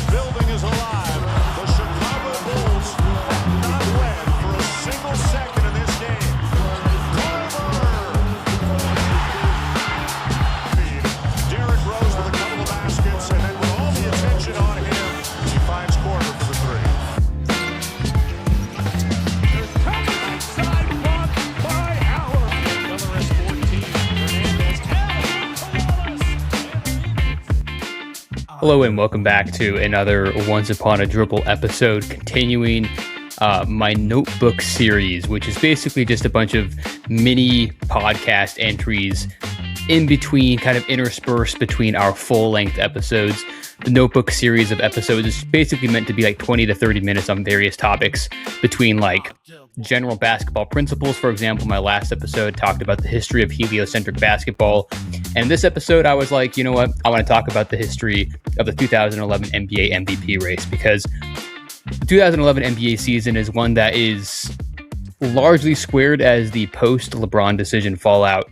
building is alive. The Chicago Bulls have not led for a single second in this game. Derrick Rose with a couple of baskets, and then with all the attention on him, he finds Corver for the three. Hello and welcome back to another Once Upon a Dribble episode, continuing my notebook series, which is basically just a bunch of mini podcast entries in between, kind of interspersed between our full-length episodes. The notebook series of episodes is basically meant to be like 20 to 30 minutes on various topics between like general basketball principles. For example, my last episode talked about the history of heliocentric basketball. And this episode, I was like, you know what? I want to talk about the history of the 2011 NBA MVP race, because the 2011 NBA season is one that is largely squared as the post-LeBron decision fallout.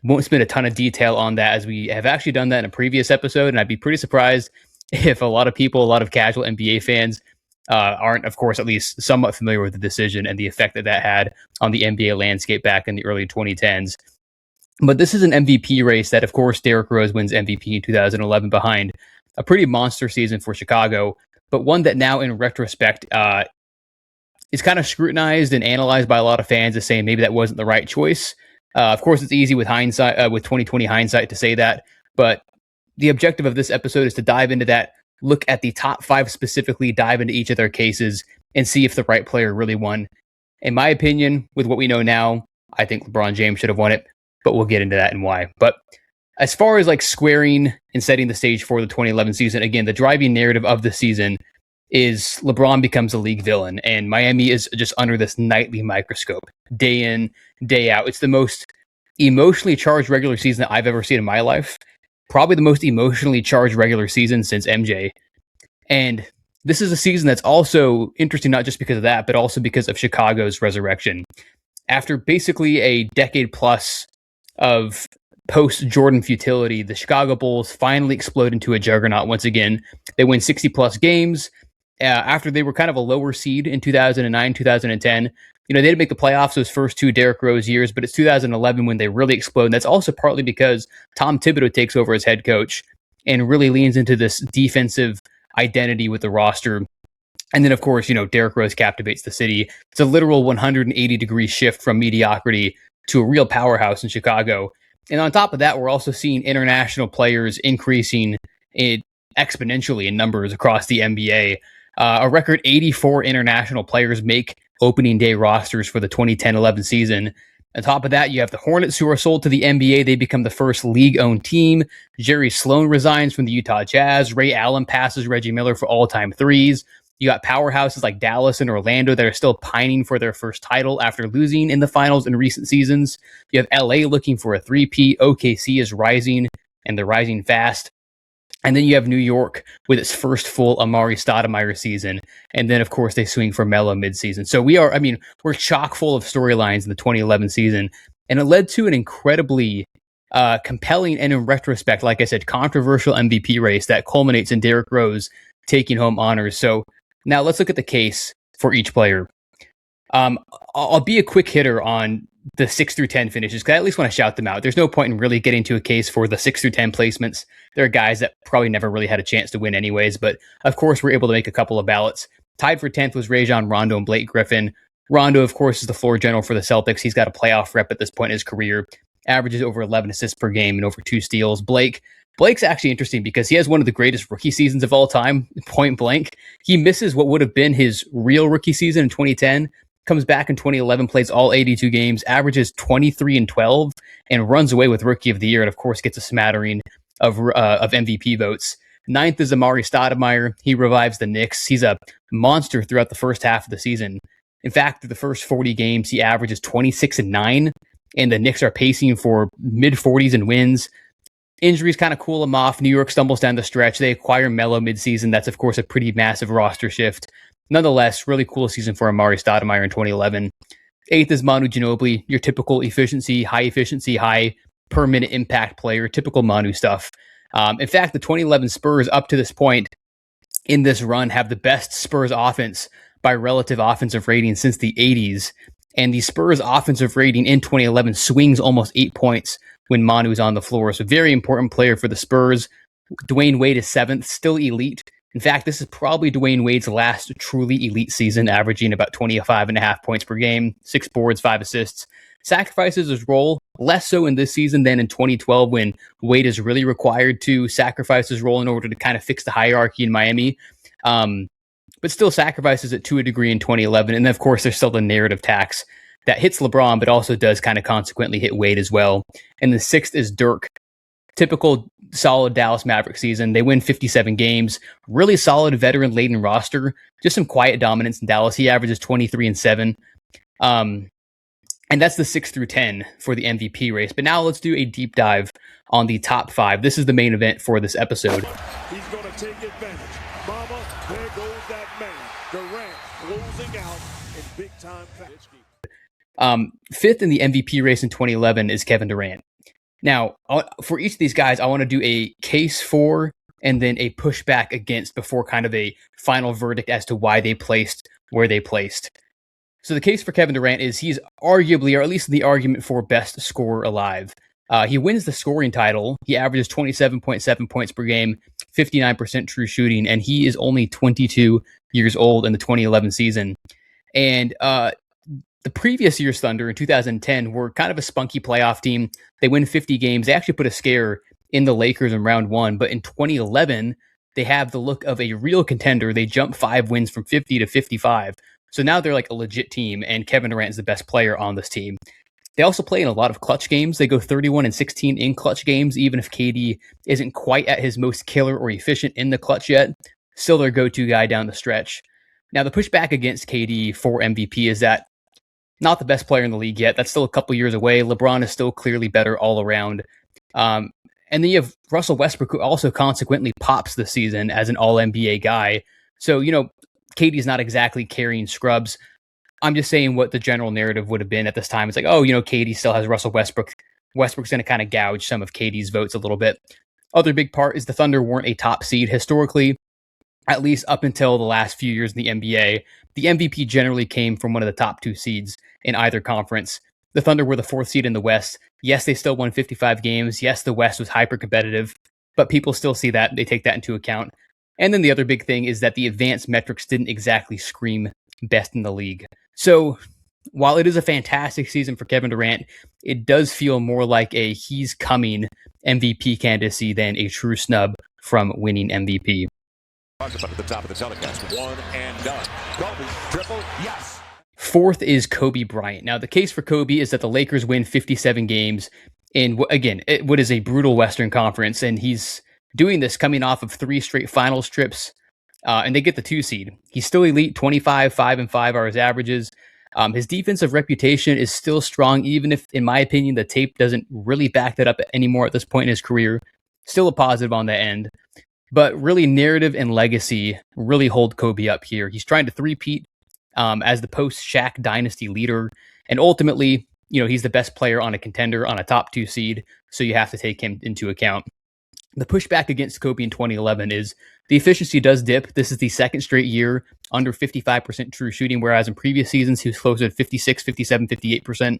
Won't spend a ton of detail on that, as we have actually done that in a previous episode, and I'd be pretty surprised if a lot of casual NBA fans aren't, of course, at least somewhat familiar with the decision and the effect that had on the NBA landscape back in the early 2010s. But this is an MVP race that, of course, Derrick Rose wins MVP in 2011 behind a pretty monster season for Chicago, but one that now, in retrospect, is kind of scrutinized and analyzed by a lot of fans as saying maybe that wasn't the right choice. Of course, it's easy with hindsight, with 2020 hindsight, to say that, but the objective of this episode is to dive into that, look at the top five specifically, dive into each of their cases, and see if the right player really won. In my opinion, with what we know now, I think LeBron James should have won it, but we'll get into that and why. But as far as like squaring and setting the stage for the 2011 season, again, the driving narrative of the season is LeBron becomes a league villain, and Miami is just under this nightly microscope, day in, day out. It's the most emotionally charged regular season that I've ever seen in my life. Probably the most emotionally charged regular season since MJ. And this is a season that's also interesting, not just because of that, but also because of Chicago's resurrection. After basically a decade plus of post-Jordan futility, the Chicago Bulls finally explode into a juggernaut once again. They win 60-plus games. After they were kind of a lower seed in 2009, 2010, they didn't make the playoffs those first two Derrick Rose years, but it's 2011 when they really explode. And that's also partly because Tom Thibodeau takes over as head coach and really leans into this defensive identity with the roster. And then, of course, Derrick Rose captivates the city. It's a literal 180-degree shift from mediocrity to a real powerhouse in Chicago. And on top of that, we're also seeing international players increasing exponentially in numbers across the NBA. A record 84 international players make opening day rosters for the 2010-11 season. On top of that, you have the Hornets, who are sold to the NBA. They become the first league-owned team. Jerry Sloan resigns from the Utah Jazz. Ray Allen passes Reggie Miller for all-time threes. You got powerhouses like Dallas and Orlando that are still pining for their first title after losing in the finals in recent seasons. You have LA looking for a three-peat. OKC is rising, and they're rising fast. And then you have New York with its first full Amari Stoudemire season. And then, of course, they swing for Melo midseason. So we're chock full of storylines in the 2011 season. And it led to an incredibly compelling and, in retrospect, like I said, controversial MVP race that culminates in Derrick Rose taking home honors. So now let's look at the case for each player. I'll be a quick hitter on the 6 through 10 finishes, because I at least want to shout them out. There's no point in really getting to a case for the 6 through 10 placements. There are guys that probably never really had a chance to win anyways, but of course we're able to make a couple of ballots. Tied for 10th was Rajon Rondo and Blake Griffin. Rondo, of course, is the floor general for the Celtics. He's got a playoff rep at this point in his career, averages over 11 assists per game and over 2 steals. Blake's actually interesting because he has one of the greatest rookie seasons of all time, point blank. He misses what would have been his real rookie season in 2010, comes back in 2011, plays all 82 games, averages 23 and 12, and runs away with Rookie of the Year, and of course gets a smattering of MVP votes. 9th is Amari Stoudemire. He revives the Knicks. He's a monster throughout the first half of the season. In fact, through the first 40 games, he averages 26 and 9, and the Knicks are pacing for mid-40s in wins. Injuries kind of cool him off. New York stumbles down the stretch. They acquire Melo midseason. That's, of course, a pretty massive roster shift. Nonetheless, really cool season for Amari Stoudemire in 2011. 8th is Manu Ginobili, your typical efficiency, high per minute impact player, typical Manu stuff. In fact, the 2011 Spurs up to this point in this run have the best Spurs offense by relative offensive rating since the 80s. And the Spurs offensive rating in 2011 swings almost 8 points when Manu's on the floor. So very important player for the Spurs. Dwayne Wade is 7th, still elite. In fact, this is probably Dwayne Wade's last truly elite season, averaging about 25.5 points per game, 6 boards, 5 assists. Sacrifices his role, less so in this season than in 2012 when Wade is really required to sacrifice his role in order to kind of fix the hierarchy in Miami. But still sacrifices it to a degree in 2011. And then, of course, there's still the narrative tax that hits LeBron, but also does kind of consequently hit Wade as well. And the 6th is Dirk. Typical solid Dallas Maverick season. They win 57 games. Really solid veteran-laden roster. Just some quiet dominance in Dallas. He averages 23-7. And that's the 6 through 10 for the MVP race. But now let's do a deep dive on the top 5. This is the main event for this episode. He's going to take advantage. Mama, there goes that man. Durant closing out in big-time fashion. 5th in the MVP race in 2011 is Kevin Durant. Now, for each of these guys, I want to do a case for and then a pushback against before kind of a final verdict as to why they placed where they placed. So the case for Kevin Durant is he's arguably, or at least the argument for best scorer alive. He wins the scoring title. He averages 27.7 points per game, 59% true shooting, and he is only 22 years old in the 2011 season. And the previous year's Thunder in 2010 were kind of a spunky playoff team. They win 50 games. They actually put a scare in the Lakers in round 1. But in 2011, they have the look of a real contender. They jump 5 wins from 50 to 55. So now they're like a legit team, and Kevin Durant is the best player on this team. They also play in a lot of clutch games. They go 31-16 in clutch games, even if KD isn't quite at his most killer or efficient in the clutch yet. Still their go-to guy down the stretch. Now, the pushback against KD for MVP is that not the best player in the league yet. That's still a couple years away. LeBron is still clearly better all around. And then you have Russell Westbrook, who also consequently pops this season as an all-NBA guy. So, KD's not exactly carrying scrubs. I'm just saying what the general narrative would have been at this time. It's like, KD still has Russell Westbrook. Westbrook's going to kind of gouge some of KD's votes a little bit. Other big part is the Thunder weren't a top seed historically, at least up until the last few years in the NBA. The MVP generally came from one of the top 2 seeds in either conference. The Thunder were the 4th seed in the West. Yes, they still won 55 games. Yes, the West was hyper competitive, but people still see that. They take that into account. And then the other big thing is that the advanced metrics didn't exactly scream best in the league. So while it is a fantastic season for Kevin Durant, it does feel more like a he's coming MVP candidacy than a true snub from winning MVP. At the top of the telecast, 1 and done. Kobe, triple, yes. 4th is Kobe Bryant. Now, the case for Kobe is that the Lakers win 57 games in, again, what is a brutal Western Conference, and he's doing this coming off of 3 straight finals trips, and they get the 2 seed. He's still elite, 25, 5 and 5 are his averages. His defensive reputation is still strong, even if, in my opinion, the tape doesn't really back that up anymore at this point in his career. Still a positive on that end. But really, narrative and legacy really hold Kobe up here. He's trying to three-peat as the post-Shaq dynasty leader, and ultimately, he's the best player on a contender on a top 2 seed, so you have to take him into account. The pushback against Kobe in 2011 is the efficiency does dip. This is the 2nd straight year under 55% true shooting, whereas in previous seasons, he was closer to 56, 57, 58%.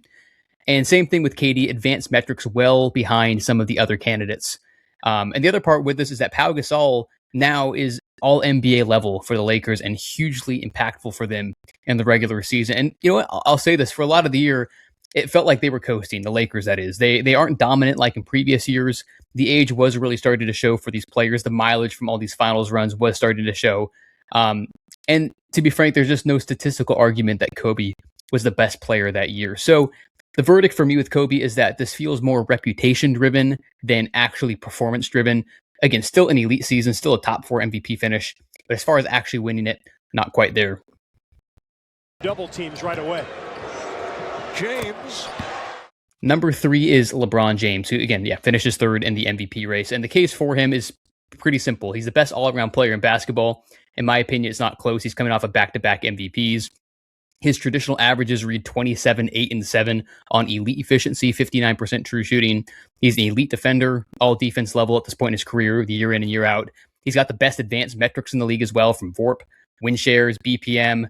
And same thing with KD, advanced metrics well behind some of the other candidates. And the other part with this is that Pau Gasol now is all NBA level for the Lakers and hugely impactful for them in the regular season. And you know what? I'll say this, for a lot of the year, it felt like they were coasting, the Lakers, that is. They aren't dominant like in previous years. The age was really starting to show for these players. The mileage from all these finals runs was starting to show. And to be frank, there's just no statistical argument that Kobe was the best player that year. So the verdict for me with Kobe is that this feels more reputation-driven than actually performance-driven. Again, still an elite season, still a top 4 MVP finish. But as far as actually winning it, not quite there. Double teams right away. James. Number 3 is LeBron James, who, again, finishes 3rd in the MVP race. And the case for him is pretty simple. He's the best all-around player in basketball. In my opinion, it's not close. He's coming off of back-to-back MVPs. His traditional averages read 27, 8, and 7 on elite efficiency, 59% true shooting. He's an elite defender, all defense level at this point in his career, the year in and year out. He's got the best advanced metrics in the league as well, from VORP, win shares, BPM,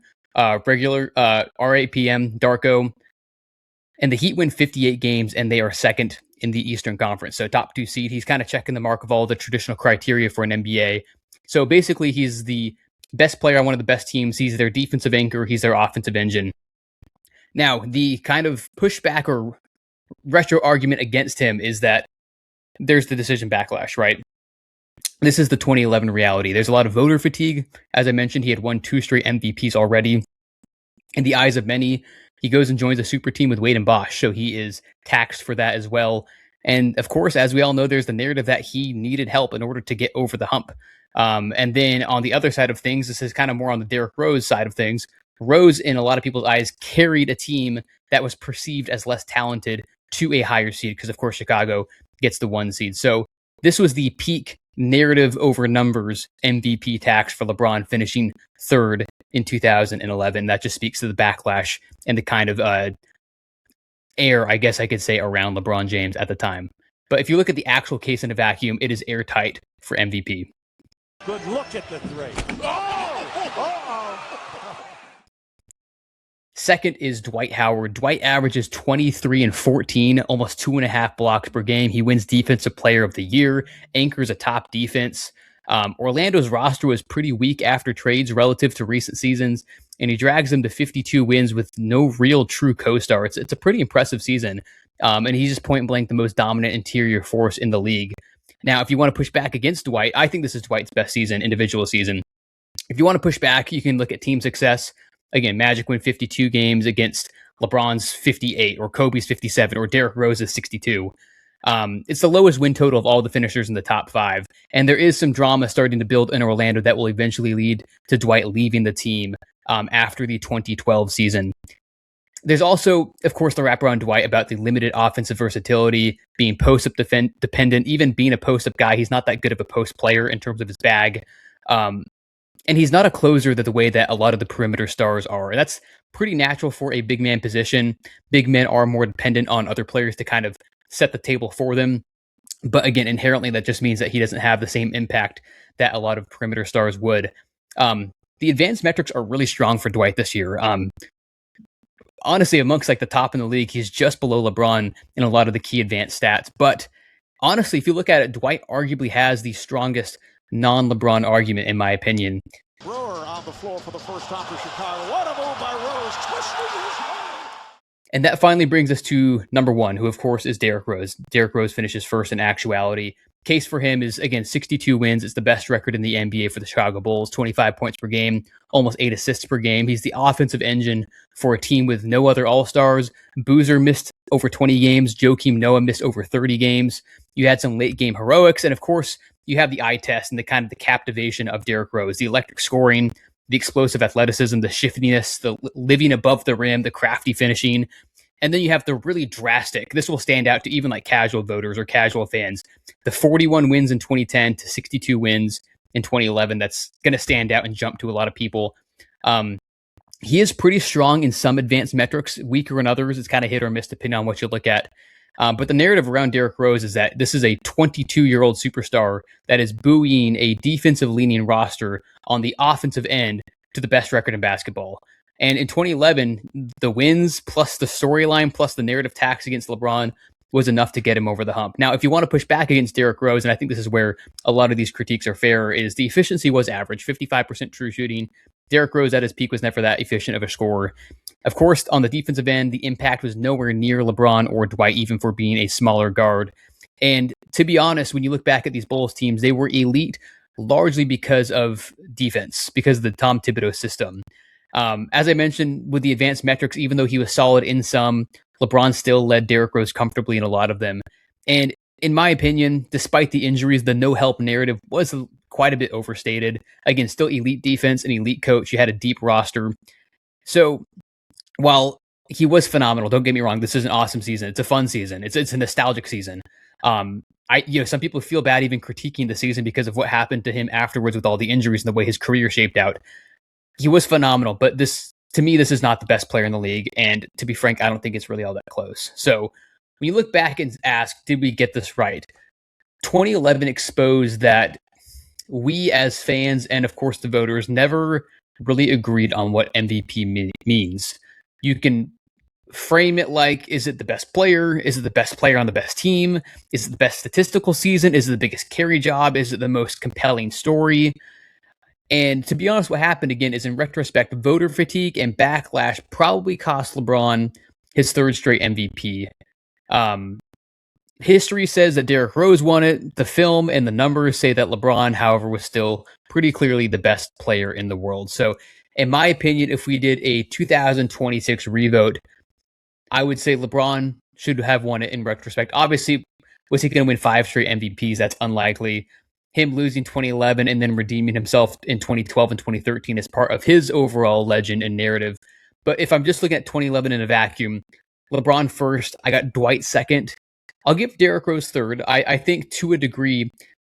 regular RAPM, Darko. And the Heat win 58 games, and they are second in the Eastern Conference. So top 2 seed. He's kind of checking the mark of all the traditional criteria for an NBA. So basically, he's the best player on one of the best teams. He's their defensive anchor. He's their offensive engine. Now, the kind of pushback or retro argument against him is that there's the decision backlash, right? This is the 2011 reality. There's a lot of voter fatigue. As I mentioned, he had won 2 straight MVPs already. In the eyes of many, he goes and joins a super team with Wade and Bosch, so he is taxed for that as well. And of course, as we all know, there's the narrative that he needed help in order to get over the hump. And then on the other side of things, this is kind of more on the Derrick Rose side of things. Rose, in a lot of people's eyes, carried a team that was perceived as less talented to a higher seed because, of course, Chicago gets the 1 seed. So this was the peak narrative over numbers MVP tax for LeBron, finishing 3rd in 2011. That just speaks to the backlash and the kind of air, I guess I could say, around LeBron James at the time. But if you look at the actual case in a vacuum, it is airtight for MVP. Good look at the 3. Oh! Second is Dwight Howard. Dwight averages 23 and 14, almost 2.5 blocks per game. He wins Defensive Player of the Year, anchors a top defense. Orlando's roster was pretty weak after trades relative to recent seasons, and he drags them to 52 wins with no real true co-star. It's a pretty impressive season, and he's just point blank the most dominant interior force in the league. Now, if you want to push back against Dwight, I think this is Dwight's best season, individual season. If you want to push back, you can look at team success. Again, Magic win 52 games against LeBron's 58, or Kobe's 57, or Derrick Rose's 62. It's the lowest win total of all the finishers in the top 5. And there is some drama starting to build in Orlando that will eventually lead to Dwight leaving the team after the 2012 season. There's also, of course, the wraparound Dwight about the limited offensive versatility, being post-up dependent, even being a post-up guy. He's not that good of a post player in terms of his bag. And he's not a closer the way that a lot of the perimeter stars are. And that's pretty natural for a big man position. Big men are more dependent on other players to kind of set the table for them. But again, inherently, that just means that he doesn't have the same impact that a lot of perimeter stars would. The advanced metrics are really strong for Dwight this year. Honestly, amongst like the top in the league, he's just below LeBron in a lot of the key advanced stats. But honestly, if you look at it, Dwight arguably has the strongest non-LeBron argument, in my opinion. Brewer on the floor for the first time for Chicago. What a move by Rose, twisting his arm. And that finally brings us to number 1, who of course is Derrick Rose. Derrick Rose finishes first in actuality. Case for him is, again, 62 wins. It's the best record in the NBA for the Chicago Bulls, 25 points per game, almost 8 assists per game. He's the offensive engine for a team with no other all-stars. Boozer missed over 20 games. Joakim Noah missed over 30 games. You had some late game heroics. And of course, you have the eye test and the kind of the captivation of Derrick Rose, the electric scoring, the explosive athleticism, the shiftiness, the living above the rim, the crafty finishing. And then you have the really drastic, this will stand out to even like casual voters or casual fans, the 41 wins in 2010 to 62 wins in 2011. That's going to stand out and jump to a lot of people. He is pretty strong in some advanced metrics, weaker in others. It's kind of hit or miss depending on what you look at. But the narrative around Derrick Rose is that this is a 22-year-old superstar that is buoying a defensive-leaning roster on the offensive end to the best record in basketball. And in 2011, the wins plus the storyline plus the narrative tax against LeBron was enough to get him over the hump. Now, if you want to push back against Derrick Rose, and I think this is where a lot of these critiques are fair, is the efficiency was average, 55% true shooting. Derrick Rose at his peak was never that efficient of a scorer. Of course, on the defensive end, the impact was nowhere near LeBron or Dwight, even for being a smaller guard. And to be honest, when you look back at these Bulls teams, they were elite largely because of defense, because of the Tom Thibodeau system. As I mentioned, with the advanced metrics, even though he was solid in some, LeBron still led Derrick Rose comfortably in a lot of them. And in my opinion, despite the injuries, the no-help narrative was quite a bit overstated. Again, still elite defense, an elite coach. You had a deep roster. So while he was phenomenal, don't get me wrong, this is an awesome season. It's a fun season. It's a nostalgic season. Some people feel bad even critiquing the season because of what happened to him afterwards with all the injuries and the way his career shaped out. He was phenomenal, but to me, this is not the best player in the league. And to be frank, I don't think it's really all that close. So when you look back and ask, did we get this right? 2011 exposed that we as fans and of course the voters never really agreed on what MVP means. You can frame it like, is it the best player? Is it the best player on the best team? Is it the best statistical season? Is it the biggest carry job? Is it the most compelling story? And to be honest, what happened again is in retrospect, voter fatigue and backlash probably cost LeBron his third straight MVP. History says that Derrick Rose won it. The film and the numbers say that LeBron, however, was still pretty clearly the best player in the world. So, in my opinion, if we did a 2026 revote, I would say LeBron should have won it in retrospect. Obviously, was he going to win 5 straight MVPs? That's unlikely. Him losing 2011 and then redeeming himself in 2012 and 2013 is part of his overall legend and narrative. But if I'm just looking at 2011 in a vacuum, LeBron first, I got Dwight second. I'll give Derrick Rose third. I think to a degree,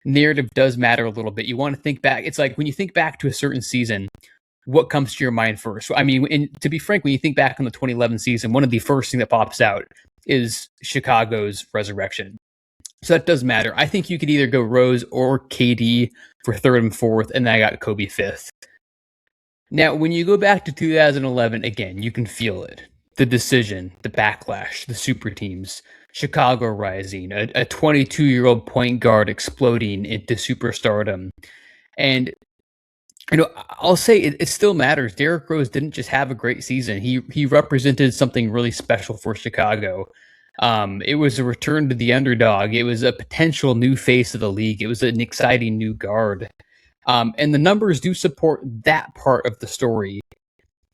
narrative does matter a little bit. You want to think back. It's like when you think back to a certain season, what comes to your mind first? I mean, and to be frank, when you think back on the 2011 season, one of the first thing that pops out is Chicago's resurrection. So that does matter. I think you could either go Rose or KD for third and fourth, and then I got Kobe fifth. Now, when you go back to 2011, again, you can feel it. The decision, the backlash, the super teams, Chicago rising, a 22-year-old point guard exploding into superstardom. And I'll say it still matters. Derrick Rose didn't just have a great season. He represented something really special for Chicago. It was a return to the underdog. It was a potential new face of the league. It was an exciting new guard. And the numbers do support that part of the story.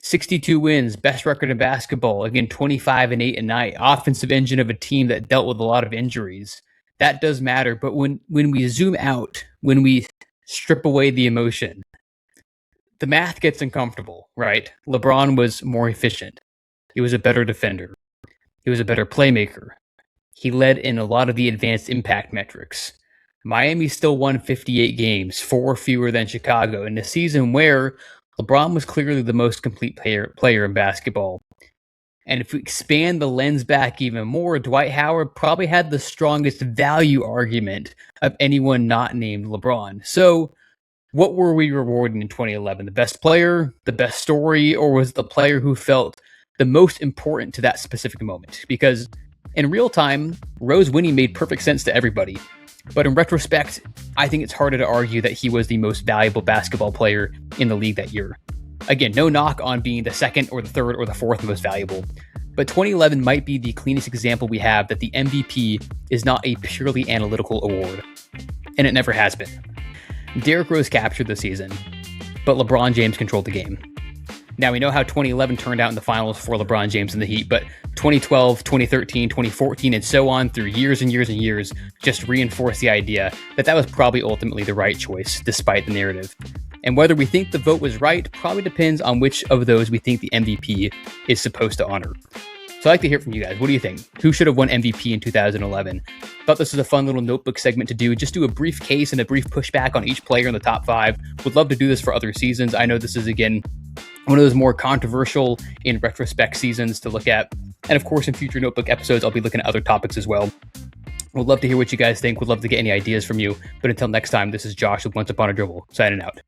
62 wins, best record in basketball. Again, 25-8 a night. Offensive engine of a team that dealt with a lot of injuries. That does matter. But when we zoom out, when we strip away the emotion, the math gets uncomfortable, right? LeBron was more efficient. He was a better defender. He was a better playmaker. He led in a lot of the advanced impact metrics. Miami still won 58 games, 4 fewer than Chicago, in a season where LeBron was clearly the most complete player in basketball. And if we expand the lens back even more, Dwight Howard probably had the strongest value argument of anyone not named LeBron. So what were we rewarding in 2011? The best player, the best story, or was it the player who felt the most important to that specific moment? Because in real time, Rose winning made perfect sense to everybody. But in retrospect, I think it's harder to argue that he was the most valuable basketball player in the league that year. Again, no knock on being the second or the third or the fourth most valuable. But 2011 might be the cleanest example we have that the MVP is not a purely analytical award. And it never has been. Derrick Rose captured the season, but LeBron James controlled the game. Now, we know how 2011 turned out in the finals for LeBron James and the Heat, but 2012, 2013, 2014, and so on through years and years and years just reinforced the idea that that was probably ultimately the right choice, despite the narrative. And whether we think the vote was right probably depends on which of those we think the MVP is supposed to honor. So I'd like to hear from you guys. What do you think? Who should have won MVP in 2011? Thought this was a fun little notebook segment to do. Just do a brief case and a brief pushback on each player in the top 5. Would love to do this for other seasons. I know this is, again, one of those more controversial in retrospect seasons to look at. And of course, in future notebook episodes, I'll be looking at other topics as well. Would love to hear what you guys think. Would love to get any ideas from you. But until next time, this is Josh with Once Upon a Dribble, signing out.